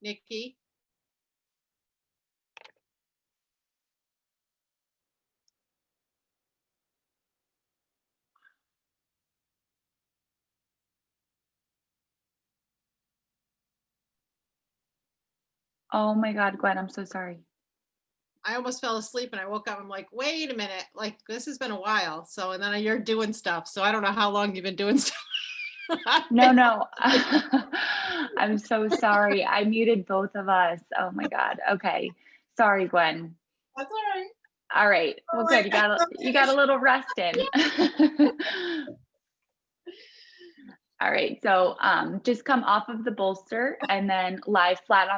Nikki? Oh my God, Gwen, I'm so sorry. I almost fell asleep and I woke up. I'm like, wait a minute, like this has been a while. So, and then you're doing stuff. So I don't know how long you've been doing stuff. No, no. I'm so sorry. I muted both of us. Oh my God. Okay. Sorry, Gwen. That's all right. All right. Well, I'm good. like, You got a little rest in. All right. So just come off of the bolster and then lie flat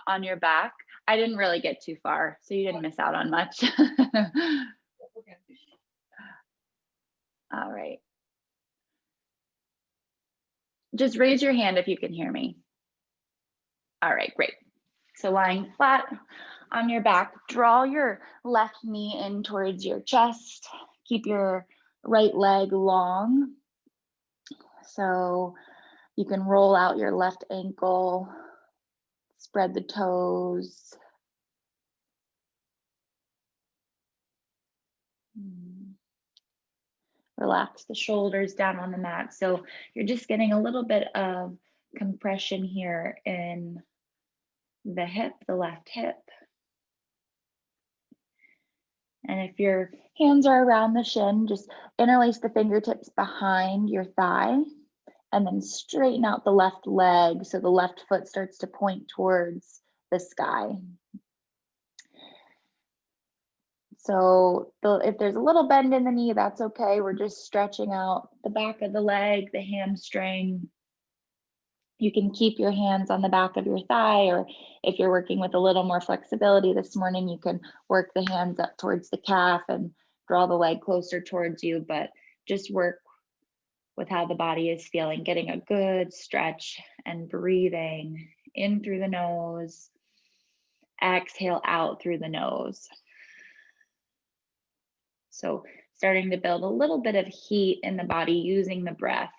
on your back. I didn't really get too far, so you didn't miss out on much. okay. All right. Just raise your hand if you can hear me. All right, great. So lying flat on your back, draw your left knee in towards your chest. Keep your right leg long. So you can roll out your left ankle, spread the toes. Relax the shoulders down on the mat. So you're just getting a little bit of compression here in the hip, the left hip. And if your hands are around the shin, just interlace the fingertips behind your thigh and then straighten out the left leg so the left foot starts to point towards the sky. So if there's a little bend in the knee, that's okay. We're just stretching out the back of the leg, the hamstring. You can keep your hands on the back of your thigh, or if you're working with a little more flexibility this morning, you can work the hands up towards the calf and draw the leg closer towards you, but just work with how the body is feeling, getting a good stretch and breathing in through the nose, exhale out through the nose. So starting to build a little bit of heat in the body using the breath.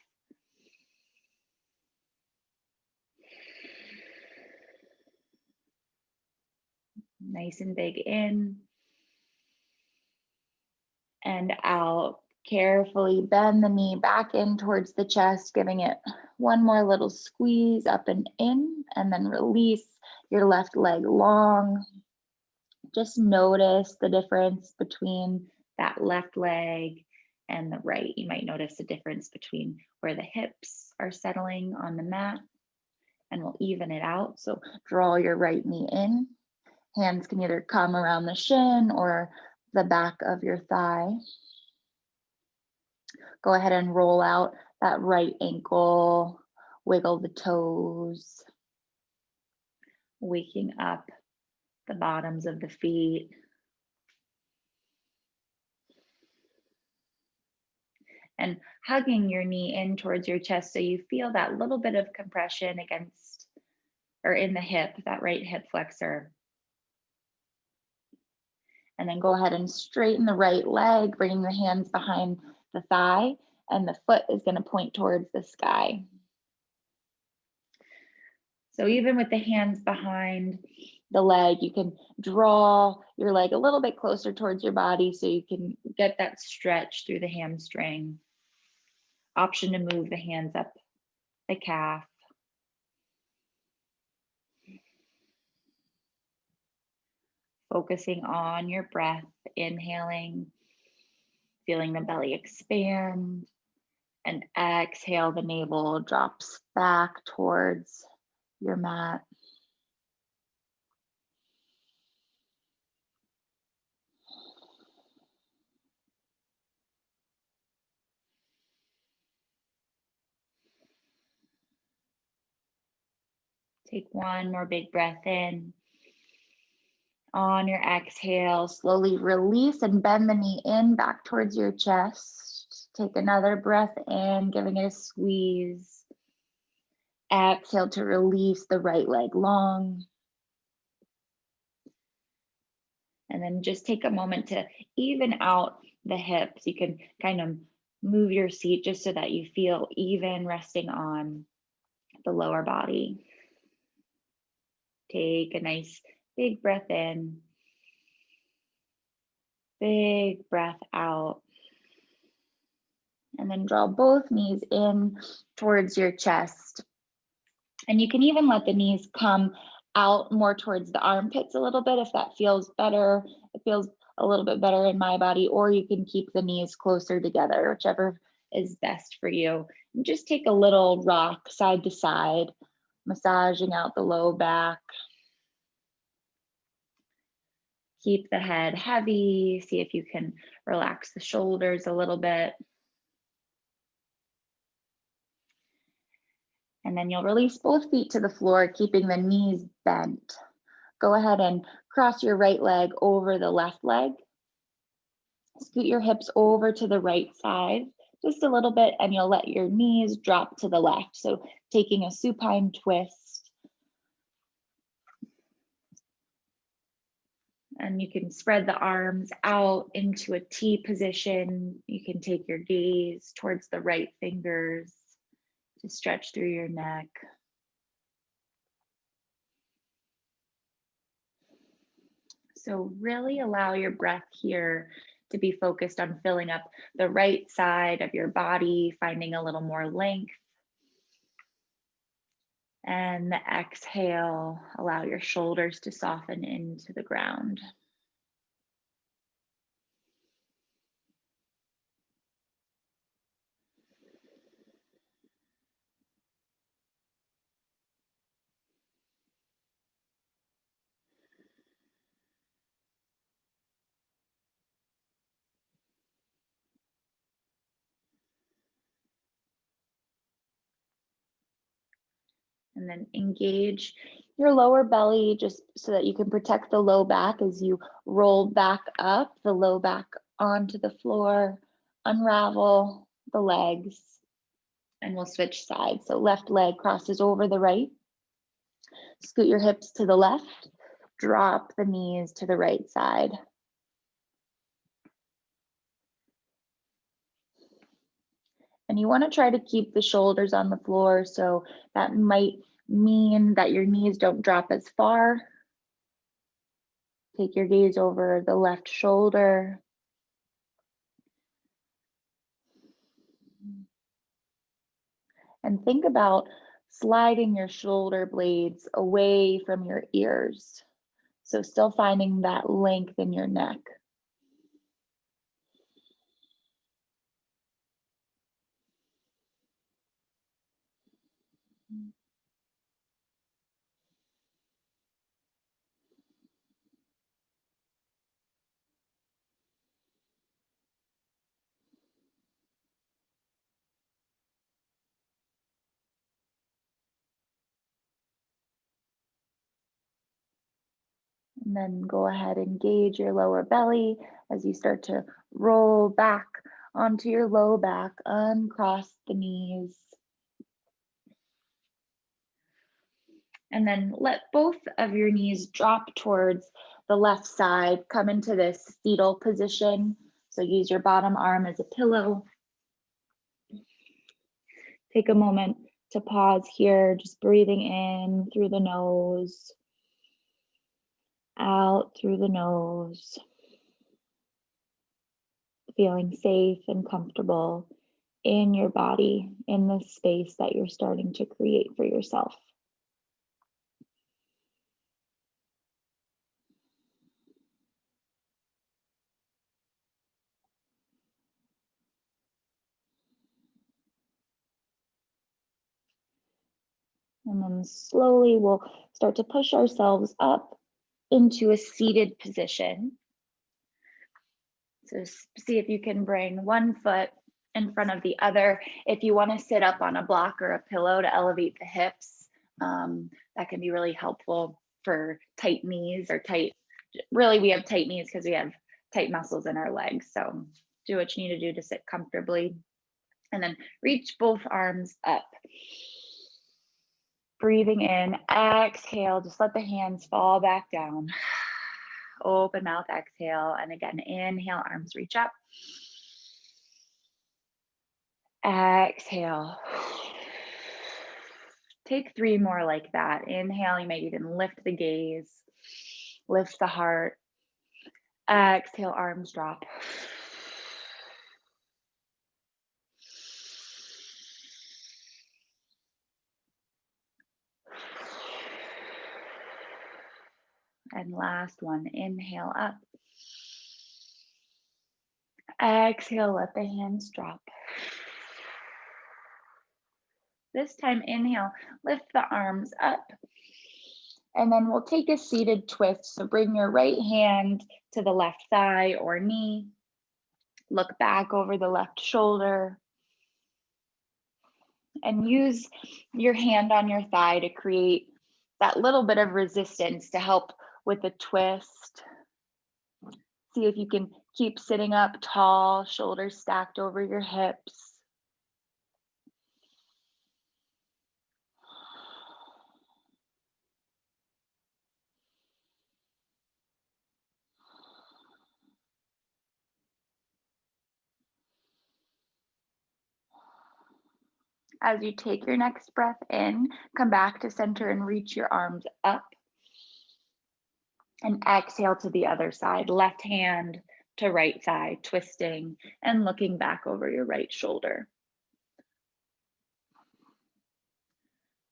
Nice and big in and out. Carefully bend the knee back in towards the chest, giving it one more little squeeze up and in, and then release your left leg long. Just notice the difference between that left leg and the right. You might notice a difference between where the hips are settling on the mat, and we'll even it out. So draw your right knee in. Hands can either come around the shin or the back of your thigh. Go ahead and roll out that right ankle, wiggle the toes, waking up the bottoms of the feet. And hugging your knee in towards your chest so you feel that little bit of compression against or in the hip, that right hip flexor. And then go ahead and straighten the right leg, bringing the hands behind the thigh, and the foot is going to point towards the sky. So even with the hands behind the leg, you can draw your leg a little bit closer towards your body so you can get that stretch through the hamstring. Option to move the hands up the calf. Focusing on your breath, inhaling, feeling the belly expand, and exhale, the navel drops back towards your mat. Take one more big breath in. On your exhale, slowly release and bend the knee in back towards your chest. Take another breath in, giving it a squeeze. Exhale to release the right leg long. And then just take a moment to even out the hips. You can kind of move your seat just so that you feel even resting on the lower body. Take a nice big breath in, big breath out, and then draw both knees in towards your chest. And you can even let the knees come out more towards the armpits a little bit if that feels better. It feels a little bit better in my body, or you can keep the knees closer together, whichever is best for you. And just take a little rock side to side, massaging out the low back. Keep the head heavy. See if you can relax the shoulders a little bit. And then you'll release both feet to the floor, keeping the knees bent. Go ahead and cross your right leg over the left leg. Scoot your hips over to the right side just a little bit, and you'll let your knees drop to the left. So taking a supine twist. And you can spread the arms out into a T position. You can take your gaze towards the right fingers to stretch through your neck. So really allow your breath here to be focused on filling up the right side of your body, finding a little more length. And the exhale, allow your shoulders to soften into the ground. And then engage your lower belly just so that you can protect the low back as you roll back up, the low back onto the floor, unravel the legs, and we'll switch sides. So left leg crosses over the right, scoot your hips to the left, drop the knees to the right side. And you want to try to keep the shoulders on the floor, so that might mean that your knees don't drop as far. Take your gaze over the left shoulder. And think about sliding your shoulder blades away from your ears. So still finding that length in your neck. And then go ahead and engage your lower belly as you start to roll back onto your low back, uncross the knees. And then let both of your knees drop towards the left side, come into this fetal position. So use your bottom arm as a pillow. Take a moment to pause here, just breathing in through the nose, out through the nose, feeling safe and comfortable in your body, in the space that you're starting to create for yourself. And then slowly we'll start to push ourselves up into a seated position. So see if you can bring one foot in front of the other. If you want to sit up on a block or a pillow to elevate the hips, that can be really helpful for tight knees or tight, really we have tight knees because we have tight muscles in our legs. So do what you need to do to sit comfortably. And then reach both arms up. Breathing in, exhale, just let the hands fall back down. Open mouth, exhale. And again, inhale, arms reach up. Exhale. Take 3 more like that. Inhale, you may even lift the gaze, lift the heart. Exhale, arms drop. And last one, inhale up. Exhale, let the hands drop. This time, inhale, lift the arms up. And then we'll take a seated twist. So bring your right hand to the left thigh or knee. Look back over the left shoulder. And use your hand on your thigh to create that little bit of resistance to help with the twist. See if you can keep sitting up tall, shoulders stacked over your hips. As you take your next breath in, come back to center and reach your arms up. And exhale to the other side, left hand to right thigh, twisting and looking back over your right shoulder.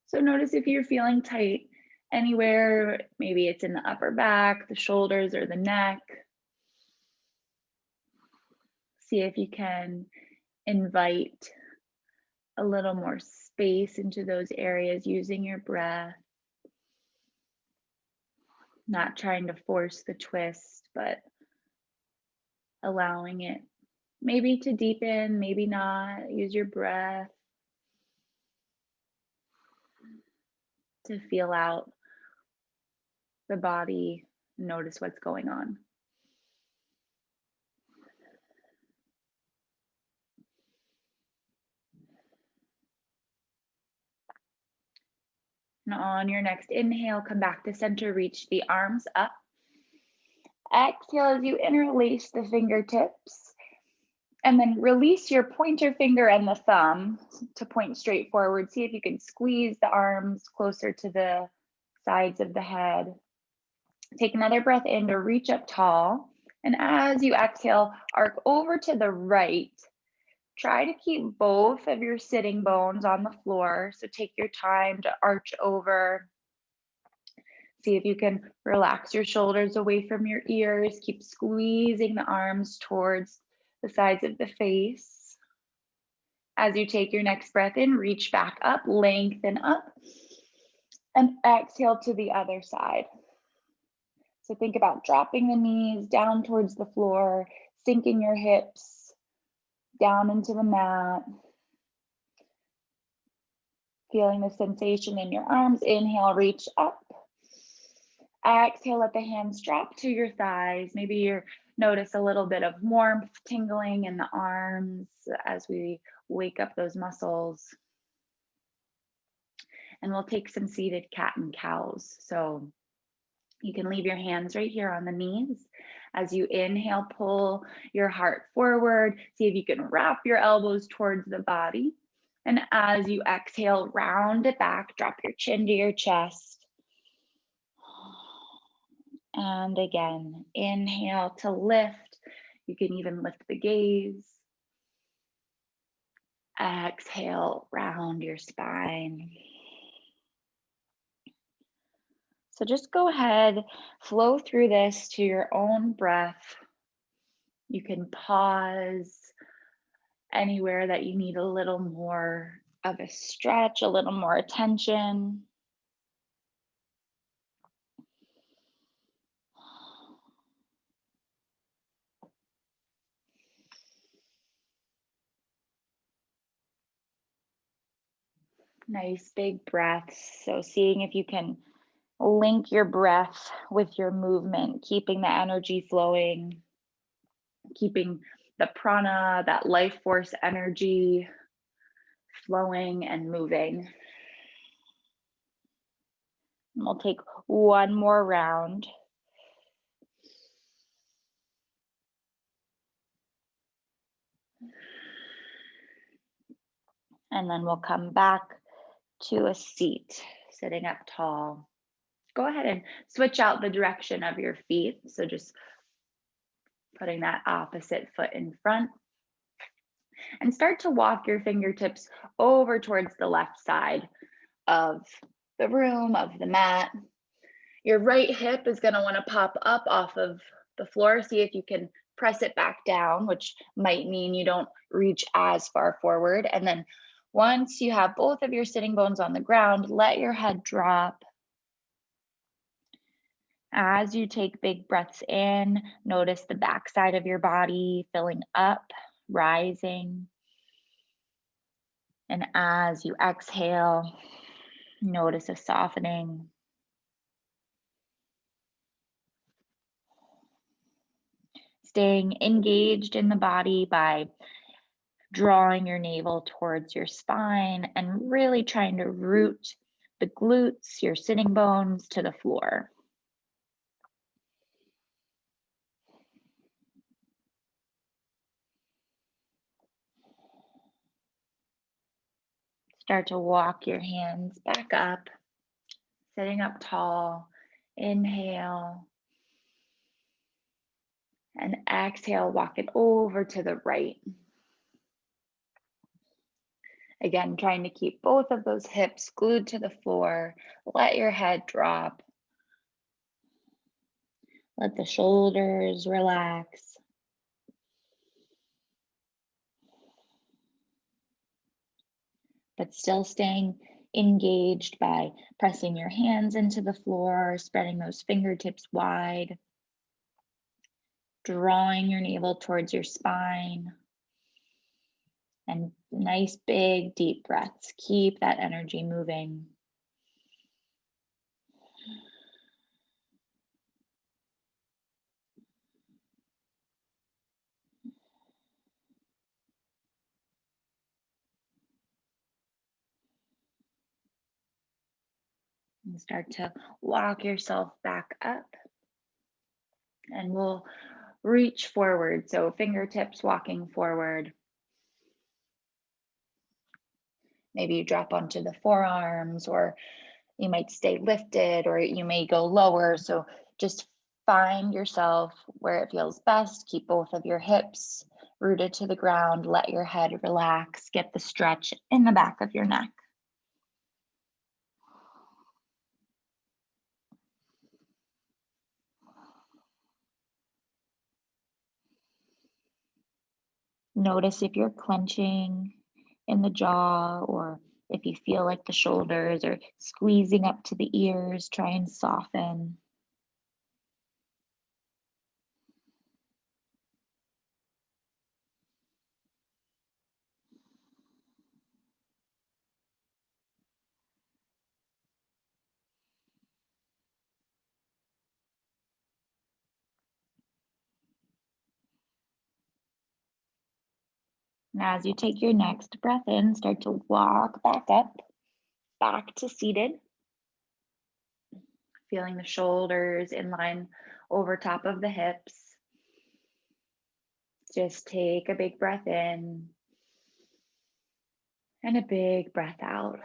So notice if you're feeling tight anywhere, maybe it's in the upper back, the shoulders, or the neck. See if you can invite a little more space into those areas using your breath. Not trying to force the twist, but allowing it maybe to deepen, maybe not. Use your breath to feel out the body, notice what's going on. And on your next inhale, come back to center, reach the arms up. Exhale as you interlace the fingertips. And then release your pointer finger and the thumb to point straight forward. See if you can squeeze the arms closer to the sides of the head. Take another breath in to reach up tall. And as you exhale, arc over to the right. Try to keep both of your sitting bones on the floor. So take your time to arch over. See if you can relax your shoulders away from your ears. Keep squeezing the arms towards the sides of the face. As you take your next breath in, reach back up, lengthen up, and exhale to the other side. So think about dropping the knees down towards the floor, sinking your hips down into the mat. Feeling the sensation in your arms. Inhale, reach up. Exhale, let the hands drop to your thighs. Maybe you notice a little bit of warmth tingling in the arms as we wake up those muscles. And we'll take some seated cat and cows. So you can leave your hands right here on the knees. As you inhale, pull your heart forward. See if you can wrap your elbows towards the body. And as you exhale, round it back, drop your chin to your chest. And again, inhale to lift. You can even lift the gaze. Exhale, round your spine. So just go ahead, flow through this to your own breath. You can pause anywhere that you need a little more of a stretch, a little more attention. Nice big breaths. So seeing if you can link your breath with your movement, keeping the energy flowing, keeping the prana, that life force energy flowing and moving. And we'll take one more round. And then we'll come back to a seat, sitting up tall. Go ahead and switch out the direction of your feet. So just putting that opposite foot in front and start to walk your fingertips over towards the left side of the room, of the mat. Your right hip is going to want to pop up off of the floor. See if you can press it back down, which might mean you don't reach as far forward. And then once you have both of your sitting bones on the ground, let your head drop. As you take big breaths in, notice the backside of your body filling up, rising. And as you exhale, notice a softening. Staying engaged in the body by drawing your navel towards your spine and really trying to root the glutes, your sitting bones to the floor. Start to walk your hands back up, sitting up tall. Inhale. And exhale, walk it over to the right. Again, trying to keep both of those hips glued to the floor. Let your head drop. Let the shoulders relax. But still staying engaged by pressing your hands into the floor, spreading those fingertips wide, drawing your navel towards your spine, and nice big deep breaths. Keep that energy moving. And start to walk yourself back up. And we'll reach forward. So fingertips walking forward. Maybe you drop onto the forearms, or you might stay lifted, or you may go lower. So just find yourself where it feels best. Keep both of your hips rooted to the ground. Let your head relax. Get the stretch in the back of your neck. Notice if you're clenching in the jaw, or if you feel like the shoulders are squeezing up to the ears. Try and soften. And as you take your next breath in, start to walk back up, back to seated. Feeling the shoulders in line over top of the hips. Just take a big breath in and a big breath out.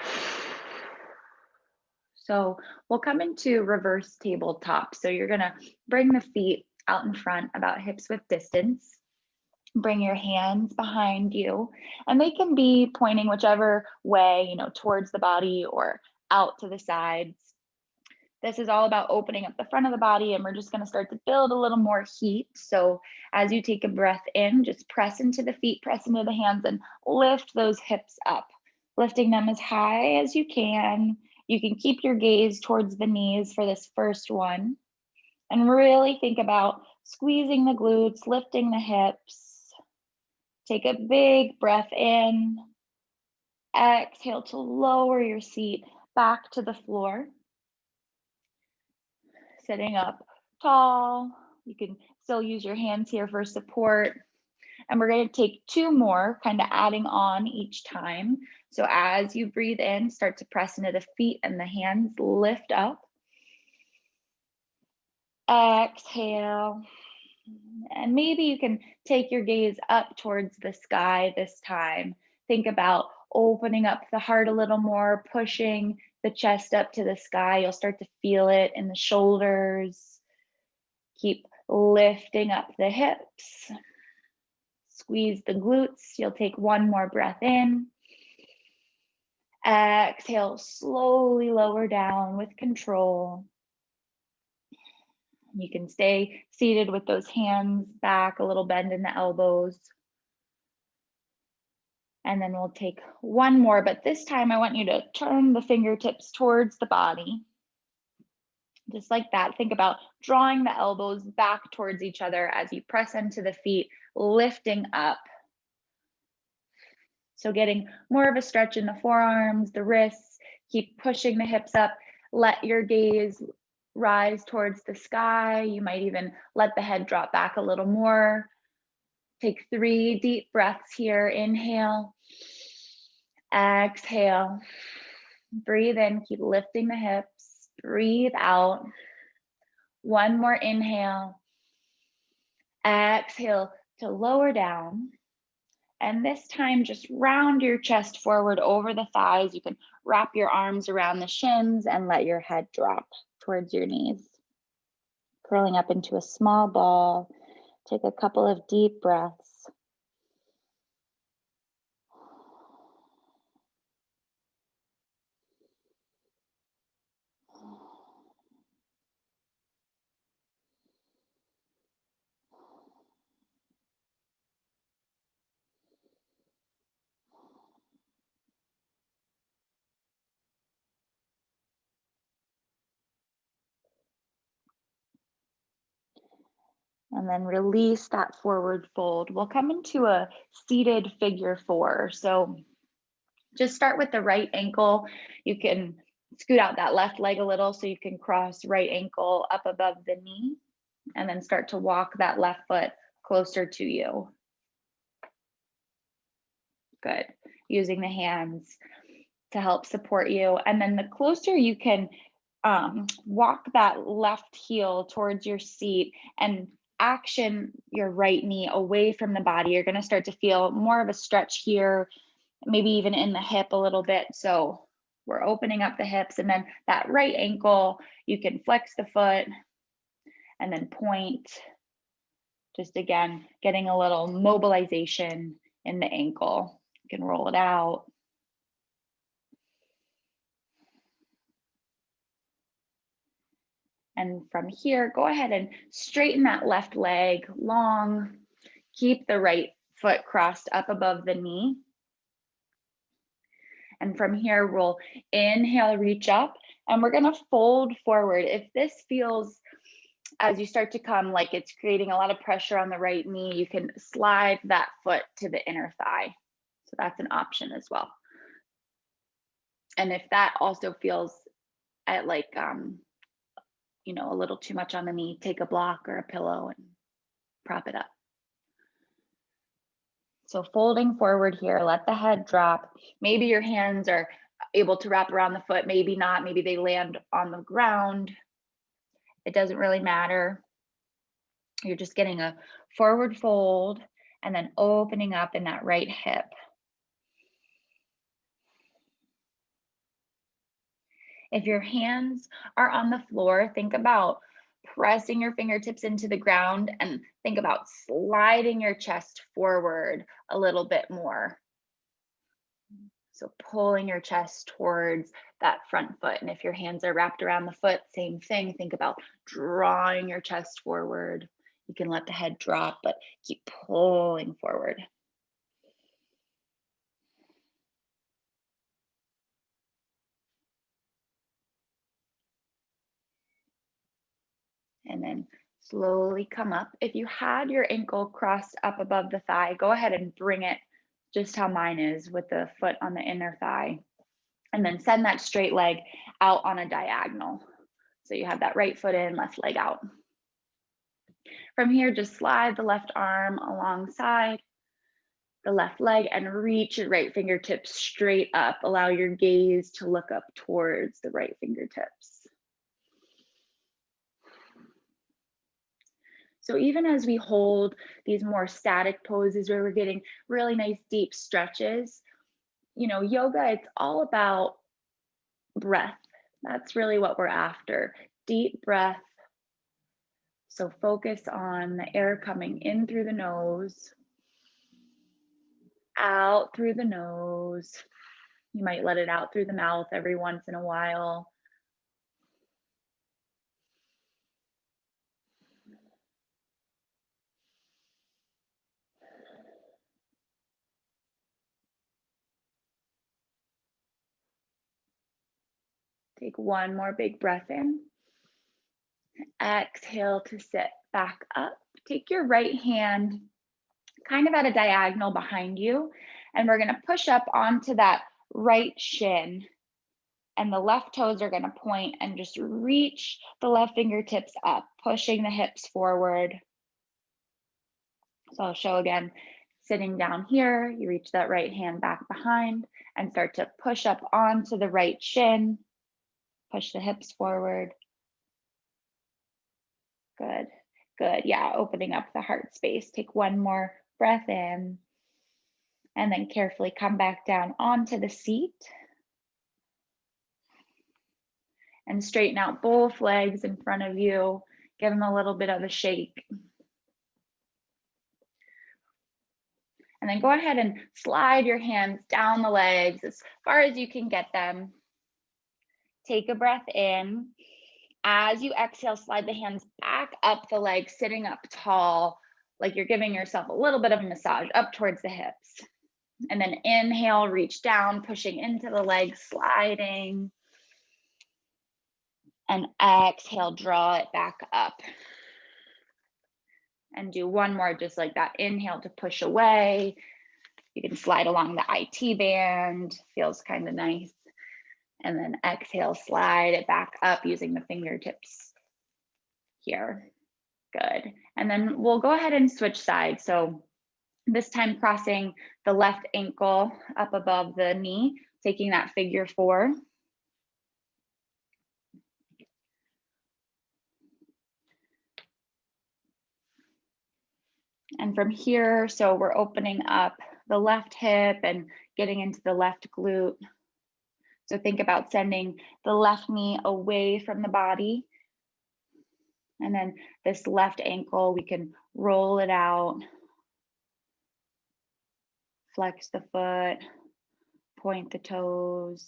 So we'll come into reverse tabletop. So you're gonna bring the feet out in front, about hips width distance. Bring your hands behind you, and they can be pointing whichever way, towards the body or out to the sides. This is all about opening up the front of the body, and we're just going to start to build a little more heat. So as you take a breath in, just press into the feet, press into the hands, and lift those hips up, lifting them as high as you can. You can keep your gaze towards the knees for this first one, and really think about squeezing the glutes, lifting the hips. Take a big breath in. Exhale to lower your seat back to the floor. Sitting up tall. You can still use your hands here for support. And we're going to take two more, kind of adding on each time. So as you breathe in, start to press into the feet and the hands, lift up. Exhale. And maybe you can take your gaze up towards the sky this time. Think about opening up the heart a little more, pushing the chest up to the sky. You'll start to feel it in the shoulders. Keep lifting up the hips. Squeeze the glutes. You'll take one more breath in. Exhale, slowly lower down with control. You can stay seated with those hands back, a little bend in the elbows. And then we'll take one more, but this time I want you to turn the fingertips towards the body. Just like that. Think about drawing the elbows back towards each other as you press into the feet, lifting up. So getting more of a stretch in the forearms, the wrists, keep pushing the hips up. Let your gaze rise towards the sky. You might even let the head drop back a little more. Take 3 deep breaths here. Inhale, exhale. Breathe in, keep lifting the hips. Breathe out. One more inhale. Exhale to lower down. And this time, just round your chest forward over the thighs. You can wrap your arms around the shins and let your head drop towards your knees. Curling up into a small ball. Take a couple of deep breaths. And then release that forward fold. We'll come into a seated figure 4. So just start with the right ankle. You can scoot out that left leg a little so you can cross right ankle up above the knee, and then start to walk that left foot closer to you. Good. Using the hands to help support you. And then the closer you can walk that left heel towards your seat and action your right knee away from the body, you're going to start to feel more of a stretch here, maybe even in the hip a little bit. So we're opening up the hips, and then that right ankle, you can flex the foot and then point. Just again, getting a little mobilization in the ankle. You can roll it out. And from here, go ahead and straighten that left leg long. Keep the right foot crossed up above the knee. And from here, we'll inhale, reach up, and we're going to fold forward. If this feels, as you start to come, like it's creating a lot of pressure on the right knee, you can slide that foot to the inner thigh. So that's an option as well. And if that also feels at like, a little too much on the knee, take a block or a pillow and prop it up. So folding forward here, let the head drop. Maybe your hands are able to wrap around the foot, maybe not, maybe they land on the ground. It doesn't really matter. You're just getting a forward fold and then opening up in that right hip. If your hands are on the floor, think about pressing your fingertips into the ground and think about sliding your chest forward a little bit more. So pulling your chest towards that front foot. And if your hands are wrapped around the foot, same thing. Think about drawing your chest forward. You can let the head drop, but keep pulling forward. And then slowly come up. If you had your ankle crossed up above the thigh, go ahead and bring it just how mine is, with the foot on the inner thigh. And then send that straight leg out on a diagonal. So you have that right foot in, left leg out. From here, just slide the left arm alongside the left leg and reach your right fingertips straight up. Allow your gaze to look up towards the right fingertips. So even as we hold these more static poses where we're getting really nice deep stretches, yoga, it's all about breath. That's really what we're after. Deep breath. So focus on the air coming in through the nose, out through the nose. You might let it out through the mouth every once in a while. Take one more big breath in. Exhale to sit back up. Take your right hand kind of at a diagonal behind you, and we're going to push up onto that right shin. And the left toes are going to point and just reach the left fingertips up, pushing the hips forward. So I'll show again, sitting down here, you reach that right hand back behind and start to push up onto the right shin, push the hips forward. Good, good. Yeah, opening up the heart space. Take one more breath in and then carefully come back down onto the seat and straighten out both legs in front of you. Give them a little bit of a shake. And then go ahead and slide your hands down the legs as far as you can get them. Take a breath in. As you exhale, slide the hands back up the legs, sitting up tall, like you're giving yourself a little bit of a massage up towards the hips. And then inhale, reach down, pushing into the legs, sliding. And exhale, draw it back up. And do one more just like that. Inhale to push away. You can slide along the IT band, feels kind of nice. And then exhale, slide it back up using the fingertips here. Good. And then we'll go ahead and switch sides. So this time crossing the left ankle up above the knee, taking that figure four. And from here, so we're opening up the left hip and getting into the left glute. So think about sending the left knee away from the body. And then this left ankle, we can roll it out, flex the foot, point the toes.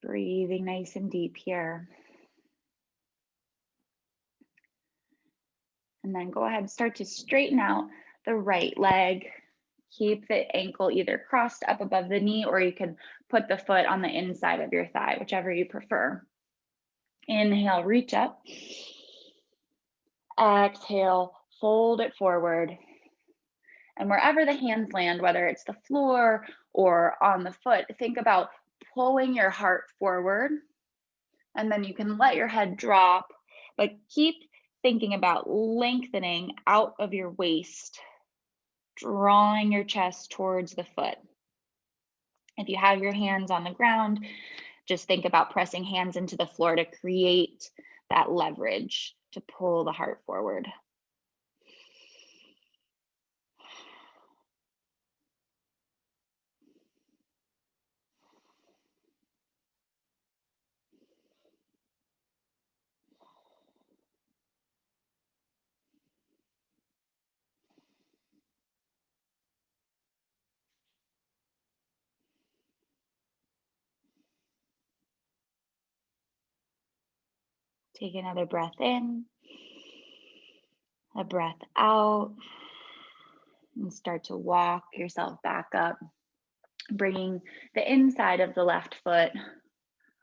Breathing nice and deep here. And then go ahead and start to straighten out the right leg. Keep the ankle either crossed up above the knee, or you can put the foot on the inside of your thigh, whichever you prefer. Inhale, reach up. Exhale, fold it forward. And wherever the hands land, whether it's the floor or on the foot, think about pulling your heart forward. And then you can let your head drop, but keep thinking about lengthening out of your waist, drawing your chest towards the foot. If you have your hands on the ground, just think about pressing hands into the floor to create that leverage to pull the heart forward. Take another breath in, a breath out, and start to walk yourself back up, bringing the inside of the left foot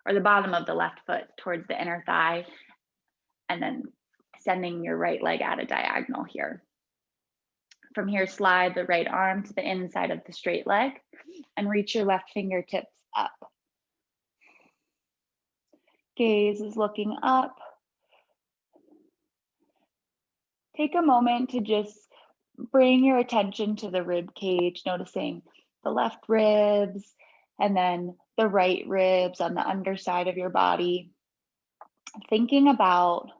or the bottom of the left foot towards the inner thigh, and then sending your right leg at a diagonal here. From here, slide the right arm to the inside of the straight leg and reach your left fingertips up. Gaze is looking up. Take a moment to just bring your attention to the rib cage, noticing the left ribs and then the right ribs on the underside of your body. Thinking about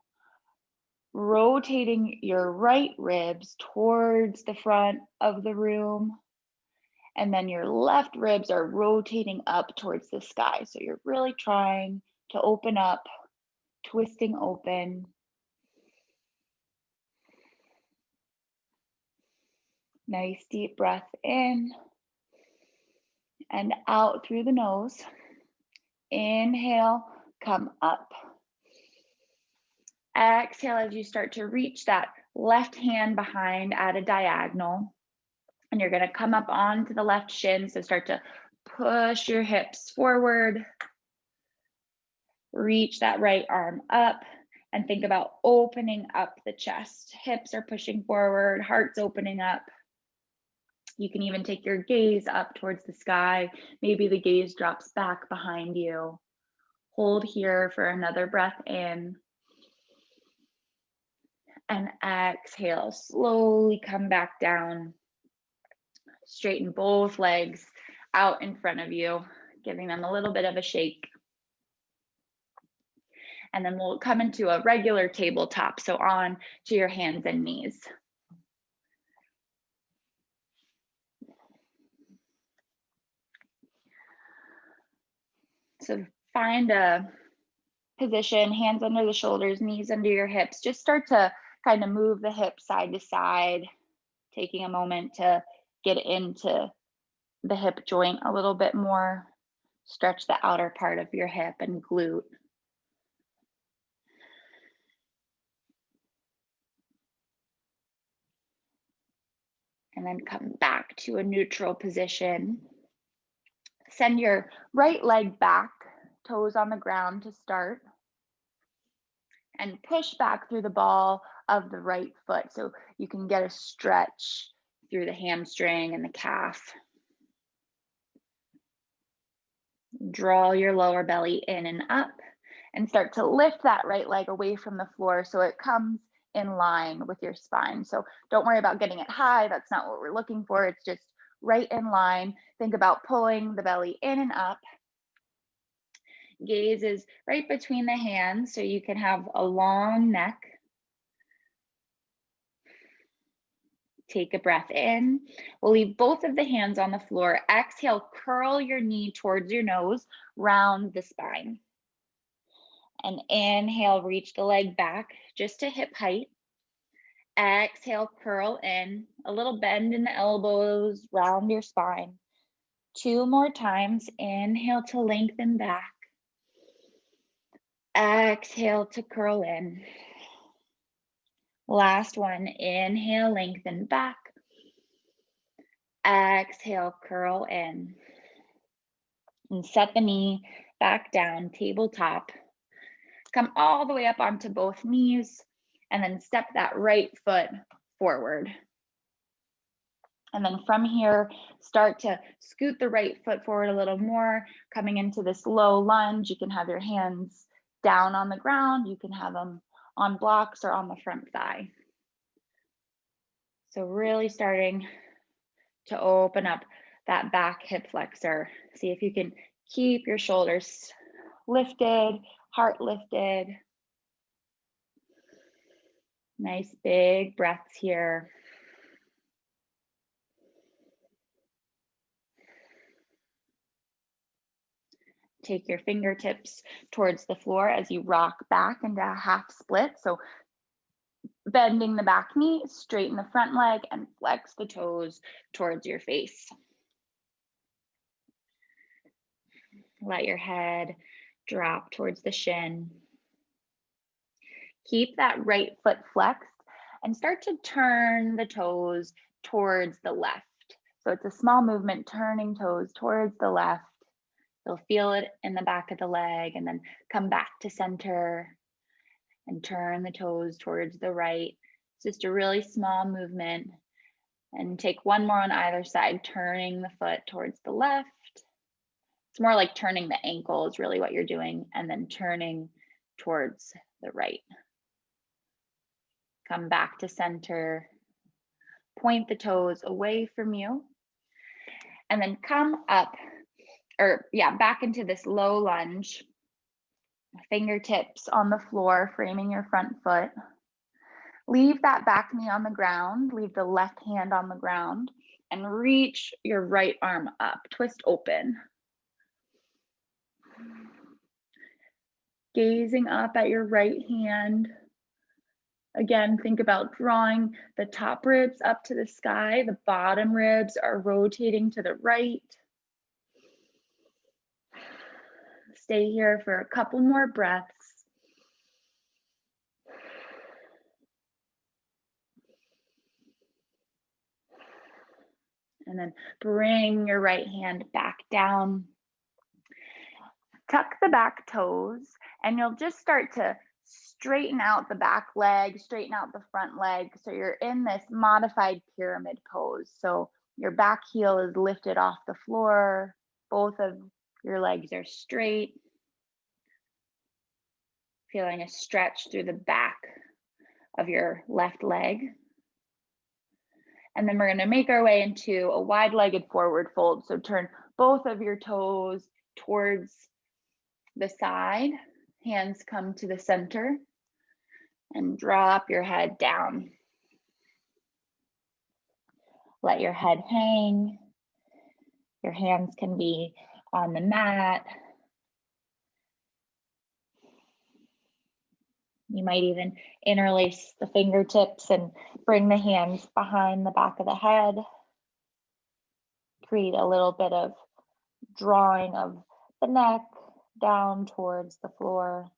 rotating your right ribs towards the front of the room. And then your left ribs are rotating up towards the sky. So you're really trying to open up, twisting open. Nice deep breath in and out through the nose. Inhale, come up. Exhale as you start to reach that left hand behind at a diagonal. And you're going to come up onto the left shin. So start to push your hips forward. Reach that right arm up and think about opening up the chest. Hips are pushing forward, heart's opening up. You can even take your gaze up towards the sky. Maybe the gaze drops back behind you. Hold here for another breath in. And exhale, slowly come back down. Straighten both legs out in front of you, giving them a little bit of a shake. And then we'll come into a regular tabletop, so on to your hands and knees. So find a position, hands under the shoulders, knees under your hips. Just start to kind of move the hips side to side, taking a moment to get into the hip joint a little bit more. Stretch the outer part of your hip and glute. And then come back to a neutral position. Send your right leg back, toes on the ground to start. And push back through the ball of the right foot so you can get a stretch through the hamstring and the calf. Draw your lower belly in and up and start to lift that right leg away from the floor so it comes in line with your spine. So don't worry about getting it high. That's not what we're looking for. It's just right in line. Think about pulling the belly in and up. Gaze is right between the hands so you can have a long neck. Take a breath in. We'll leave both of the hands on the floor. Exhale, curl your knee towards your nose, round the spine. And inhale, reach the leg back just to hip height. Exhale, curl in. A little bend in the elbows, round your spine. 2 more times. Inhale to lengthen back. Exhale to curl in. Last one. Inhale, lengthen back. Exhale, curl in. And set the knee back down, tabletop. Come all the way up onto both knees and then step that right foot forward. And then from here, start to scoot the right foot forward a little more, coming into this low lunge. You can have your hands down on the ground. You can have them on blocks or on the front thigh. So really starting to open up that back hip flexor. See if you can keep your shoulders lifted, heart lifted. Nice big breaths here. Take your fingertips towards the floor as you rock back into a half split. So bending the back knee, straighten the front leg, and flex the toes towards your face. Let your head drop towards the shin. Keep that right foot flexed and start to turn the toes towards the left. So it's a small movement, turning toes towards the left. You'll feel it in the back of the leg and then come back to center and turn the toes towards the right. It's just a really small movement. And take one more on either side, turning the foot towards the left. It's more like turning the ankle is really what you're doing, and then turning towards the right. Come back to center. Point the toes away from you. And then come up, back into this low lunge. Fingertips on the floor, framing your front foot. Leave that back knee on the ground, leave the left hand on the ground, and reach your right arm up. Twist open. Gazing up at your right hand. Again, think about drawing the top ribs up to the sky. The bottom ribs are rotating to the right. Stay here for a couple more breaths. And then bring your right hand back down. Tuck the back toes, and you'll just start to straighten out the back leg, straighten out the front leg. So you're in this modified pyramid pose. So your back heel is lifted off the floor. Both of your legs are straight. Feeling a stretch through the back of your left leg. And then we're going to make our way into a wide-legged forward fold. So turn both of your toes towards the side. Hands come to the center and drop your head down. Let your head hang. Your hands can be on the mat. You might even interlace the fingertips and bring the hands behind the back of the head. Create a little bit of drawing of the neck down towards the floor.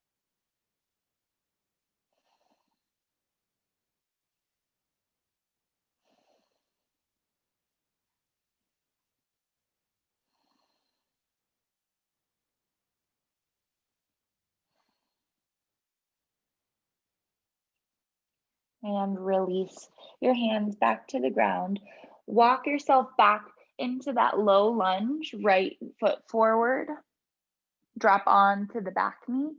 And release your hands back to the ground. Walk yourself back into that low lunge, right foot forward. Drop onto the back knee.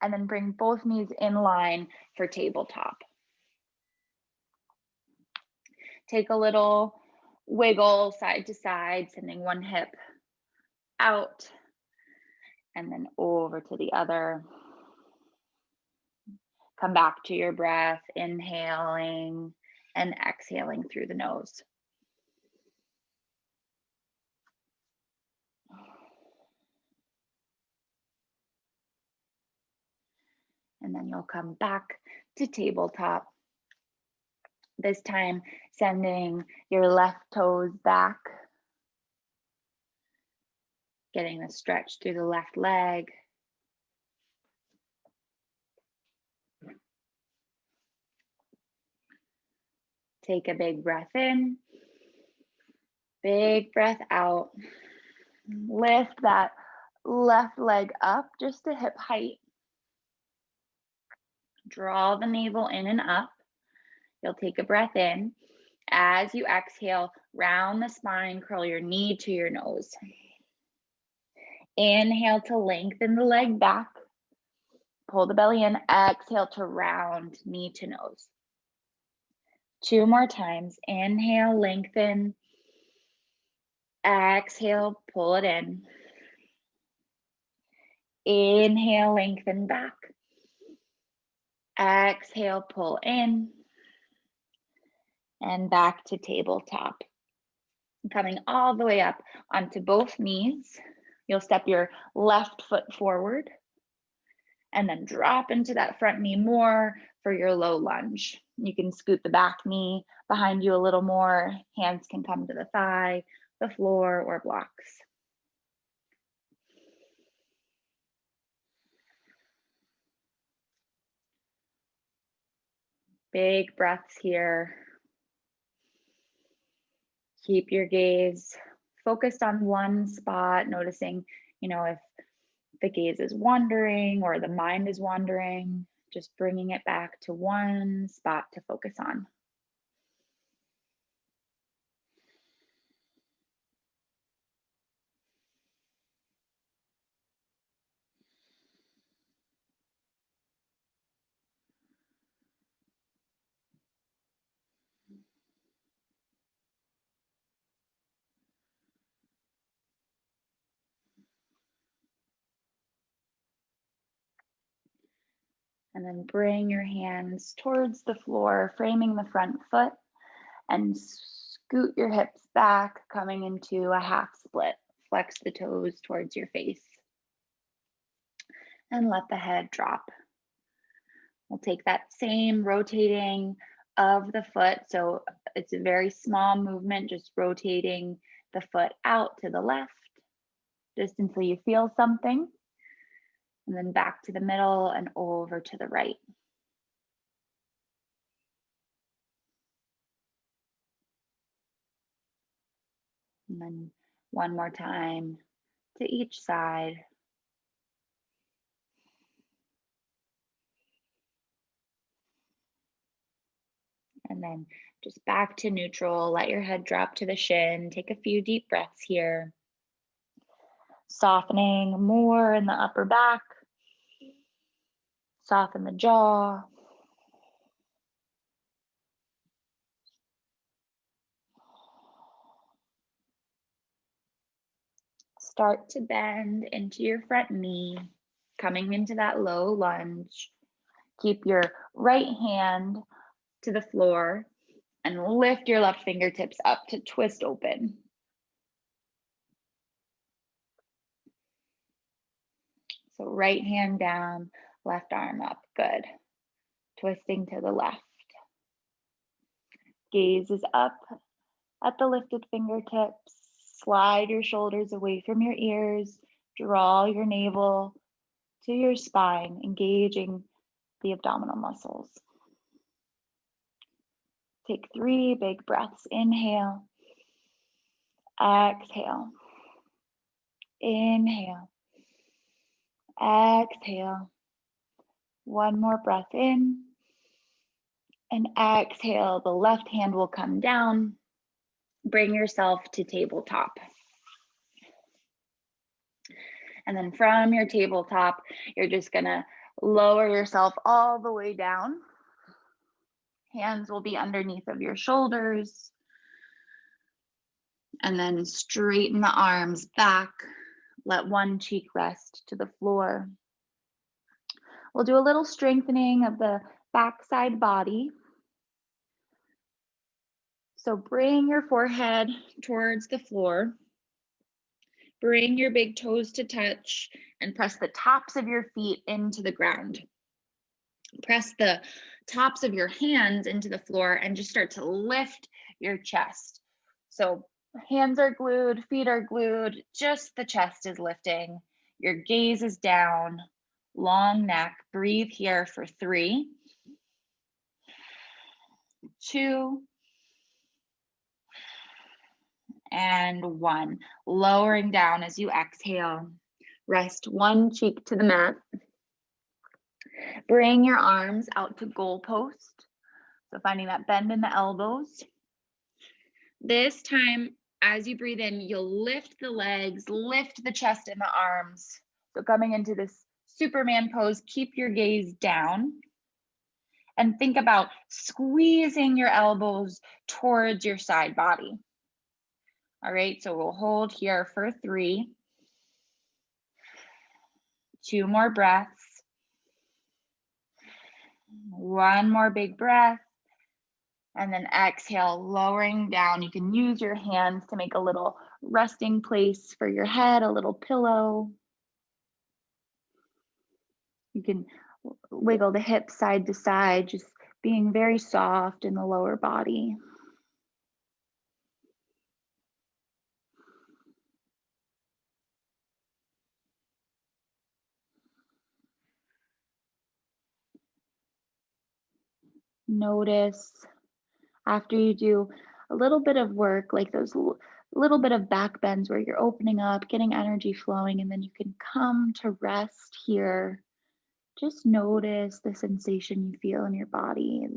And then bring both knees in line for tabletop. Take a little wiggle side to side, sending one hip out and then over to the other. Come back to your breath, inhaling and exhaling through the nose. And then you'll come back to tabletop. This time, sending your left toes back, getting a stretch through the left leg. Take a big breath in, big breath out. Lift that left leg up just to hip height. Draw the navel in and up. You'll take a breath in. As you exhale, round the spine, curl your knee to your nose. Inhale to lengthen the leg back. Pull the belly in. Exhale to round, knee to nose. 2 more times. Inhale, lengthen. Exhale, pull it in. Inhale, lengthen back. Exhale, pull in. And back to tabletop. Coming all the way up onto both knees. You'll step your left foot forward and then drop into that front knee more for your low lunge. You can scoot the back knee behind you a little more. Hands can come to the thigh, the floor, or blocks. Big breaths here. Keep your gaze focused on one spot, noticing, if the gaze is wandering or the mind is wandering, just bringing it back to one spot to focus on. And then bring your hands towards the floor, framing the front foot, and scoot your hips back, coming into a half split. Flex the toes towards your face and let the head drop. We'll take that same rotating of the foot. So it's a very small movement, just rotating the foot out to the left, just until you feel something. And then back to the middle and over to the right. And then one more time to each side. And then just back to neutral. Let your head drop to the shin. Take a few deep breaths here. Softening more in the upper back. Soften the jaw. Start to bend into your front knee, coming into that low lunge. Keep your right hand to the floor and lift your left fingertips up to twist open. So right hand down, left arm up. Good. Twisting to the left. Gaze is up at the lifted fingertips. Slide your shoulders away from your ears. Draw your navel to your spine, engaging the abdominal muscles. Take 3 big breaths. Inhale. Exhale. Inhale. Exhale. One more breath in. And exhale. The left hand will come down. Bring yourself to tabletop. And then from your tabletop, you're just gonna lower yourself all the way down. Hands will be underneath of your shoulders. And then straighten the arms back. Let one cheek rest to the floor. We'll do a little strengthening of the backside body. So bring your forehead towards the floor. Bring your big toes to touch and press the tops of your feet into the ground. Press the tops of your hands into the floor and just start to lift your chest. So hands are glued, feet are glued, just the chest is lifting. Your gaze is down, long neck. Breathe here for 3, 2, and 1. Lowering down as you exhale. Rest one cheek to the mat. Bring your arms out to goalpost. So finding that bend in the elbows. This time, as you breathe in, you'll lift the legs, lift the chest and the arms. So coming into this Superman pose, keep your gaze down. And think about squeezing your elbows towards your side body. All right, so we'll hold here for 3. 2 more breaths. 1 more big breath. And then exhale, lowering down. You can use your hands to make a little resting place for your head, a little pillow. You can wiggle the hips side to side, just being very soft in the lower body. Notice after you do a little bit of work, like those little bit of back bends where you're opening up, getting energy flowing, and then you can come to rest here. Just notice the sensation you feel in your body.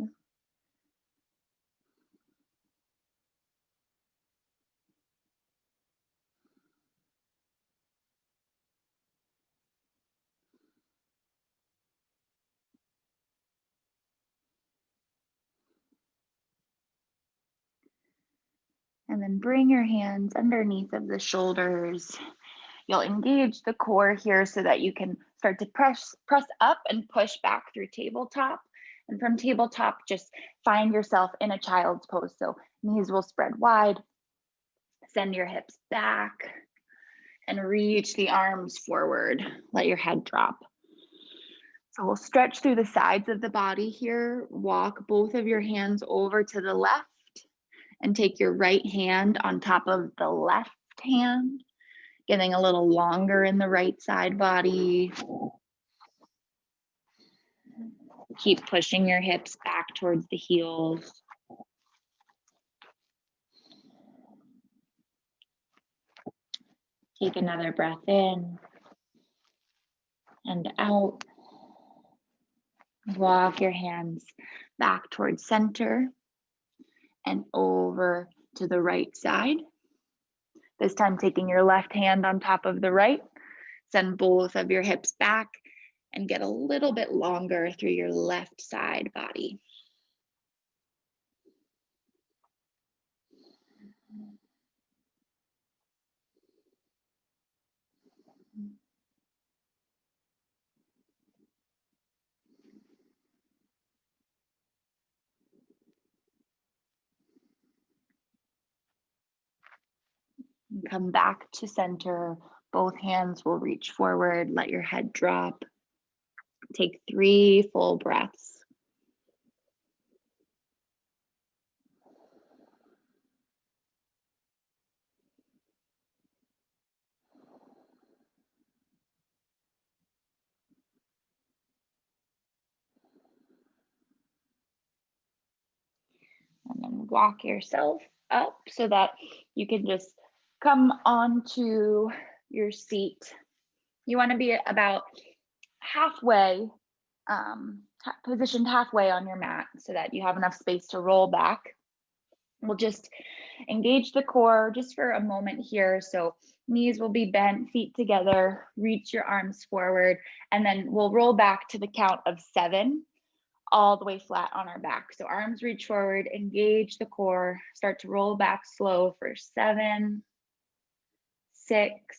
And then bring your hands underneath of the shoulders. You'll engage the core here so that you can start to press up and push back through tabletop. And from tabletop, just find yourself in a child's pose. So knees will spread wide, send your hips back, and reach the arms forward. Let your head drop. So we'll stretch through the sides of the body here. Walk both of your hands over to the left and take your right hand on top of the left hand, getting a little longer in the right side body. Keep pushing your hips back towards the heels. Take another breath in and out. Walk your hands back towards center and over to the right side. This time taking your left hand on top of the right. Send both of your hips back and get a little bit longer through your left side body. And come back to center. Both hands will reach forward. Let your head drop. Take 3 full breaths. And then walk yourself up so that you can just come onto your seat. You want to be about halfway, positioned halfway on your mat so that you have enough space to roll back. We'll just engage the core just for a moment here. So knees will be bent, feet together, reach your arms forward, and then we'll roll back to the count of 7, all the way flat on our back. So arms reach forward, engage the core, start to roll back slow for 7, 6,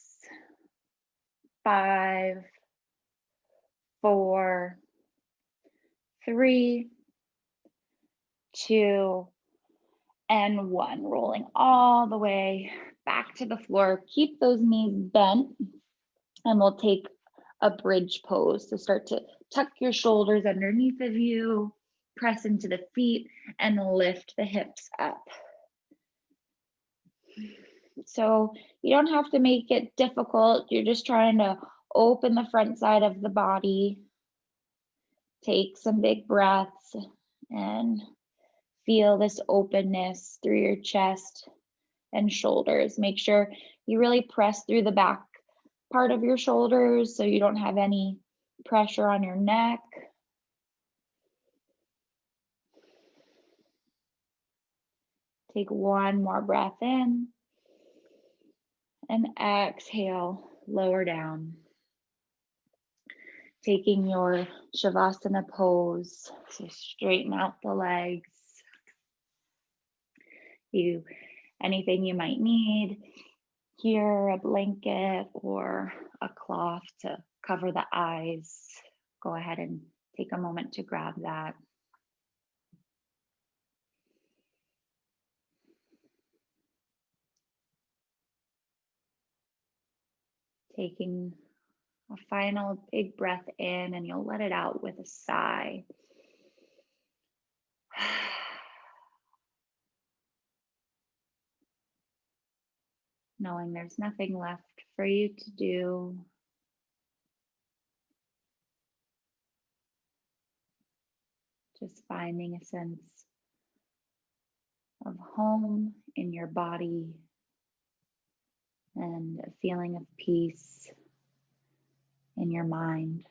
5, 4, 3, 2, and 1. Rolling all the way back to the floor. Keep those knees bent, and we'll take a bridge pose. So start to tuck your shoulders underneath of you, press into the feet, and lift the hips up. So you don't have to make it difficult. You're just trying to open the front side of the body. Take some big breaths and feel this openness through your chest and shoulders. Make sure you really press through the back part of your shoulders so you don't have any pressure on your neck. Take one more breath in and exhale, lower down. Taking your Shavasana pose, so straighten out the legs. Anything you might need here, a blanket or a cloth to cover the eyes, go ahead and take a moment to grab that. Taking a final big breath in, and you'll let it out with a sigh. Knowing there's nothing left for you to do. Just finding a sense of home in your body and a feeling of peace in your mind.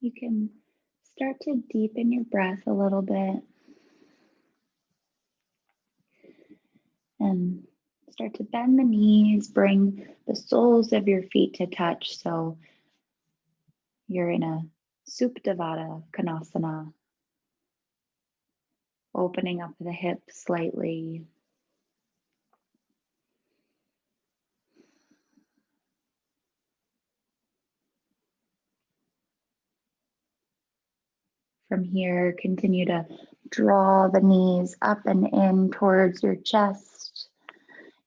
you can start to deepen your breath a little bit and start to bend the knees, bring the soles of your feet to touch. So you're in a Suptavada Konasana, opening up the hips slightly. From here, continue to draw the knees up and in towards your chest.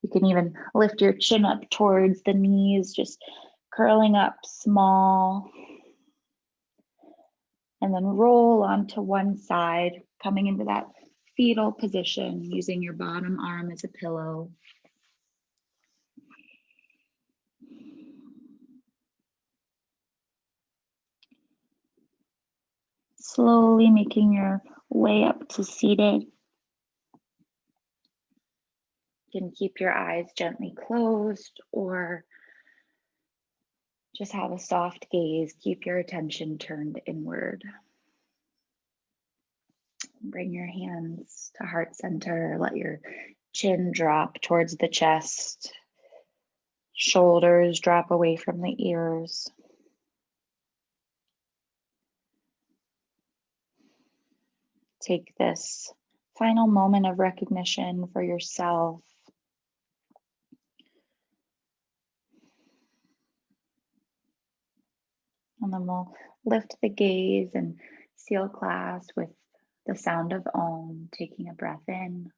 You can even lift your chin up towards the knees, just curling up small. And then roll onto one side, coming into that fetal position, using your bottom arm as a pillow. Slowly making your way up to seated. You can keep your eyes gently closed or just have a soft gaze. Keep your attention turned inward. Bring your hands to heart center. Let your chin drop towards the chest. Shoulders drop away from the ears. Take this final moment of recognition for yourself. And then we'll lift the gaze and seal class with the sound of Om, taking a breath in.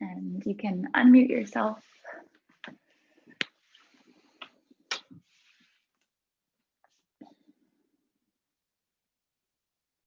And you can unmute yourself